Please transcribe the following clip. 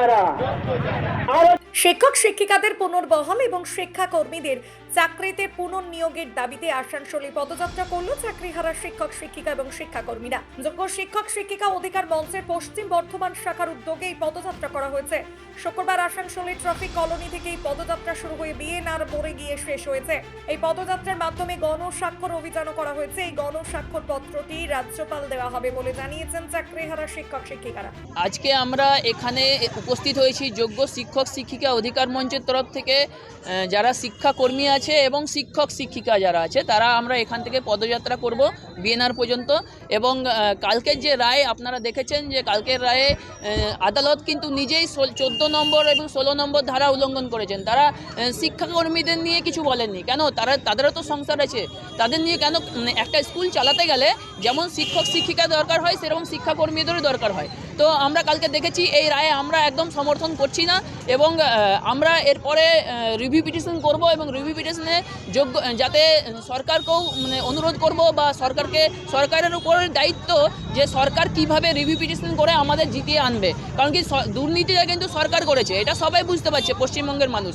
যারা শিক্ষক শিক্ষিকাদের পুনর্বহাল এবং শিক্ষাকর্মীদের চাকরিতে পুনর্নিয়োগের দাবিতে আসানসোলে পদযাত্রা করল চাকরিহারা শিক্ষক শিক্ষিকা এবং শিক্ষাকর্মীরা। যোগ্য শিক্ষক শিক্ষিকা অধিকার মঞ্চের পশ্চিম বর্ধমান শাখার উদ্যোগে এই পদযাত্রা করা হয়েছে। শুক্রবার আসানসোলে ট্রাফিক কলোনি থেকে এই পদযাত্রা শুরু হয়ে বিএনআর মোড়ে গিয়ে শেষ হয়েছে। এই পদযাত্রার মাধ্যমে গণস্বাক্ষর অভিযানও করা হয়েছে। এই গণস্বাক্ষর পত্রটি রাজ্যপাল দেওয়া হবে বলে জানিয়েছেন চাকরিহারা শিক্ষক শিক্ষিকারা। আজকে আমরা এখানে উপস্থিত হয়েছি যোগ্য শিক্ষক শিক্ষিকা অধিকার মঞ্চের তরফ থেকে। যারা শিক্ষাকর্মী আছে এবং শিক্ষক শিক্ষিকা যারা আছে তারা আমরা এখান থেকে পদযাত্রা করব বিএনআর পর্যন্ত। এবং কালকের যে রায় আপনারা দেখেছেন যে কালকের রায়ে আদালত কিন্তু নিজেই 14 নম্বর এবং 16 নম্বর ধারা উল্লঙ্ঘন করেছেন। তারা শিক্ষাকর্মীদের নিয়ে কিছু বলেননি। কেন? তাদেরও তো সংসার আছে, তাদের নিয়ে কেন? একটা স্কুল চালাতে গেলে যেমন শিক্ষক শিক্ষিকা দরকার হয় সেরকম শিক্ষাকর্মীদেরও দরকার হয়। তো আমরা কালকে দেখেছি এই রায়ে আমরা একদম সমর্থন করছি না এবং আমরা এরপরে রিভিউ পিটিশন করব এবং রিভিউ পিটিশনে যোগ্য যাতে সরকারকেও অনুরোধ করব বা সরকারের উপর দায়িত্ব যে সরকার কিভাবে রিভিউ পিটিশন করে আমাদের জিতিয়ে আনবে। কারণ কি দুর্নীতিটা কিন্তু সরকার করেছে, এটা সবাই বুঝতে পারছে পশ্চিমবঙ্গের মানুষ।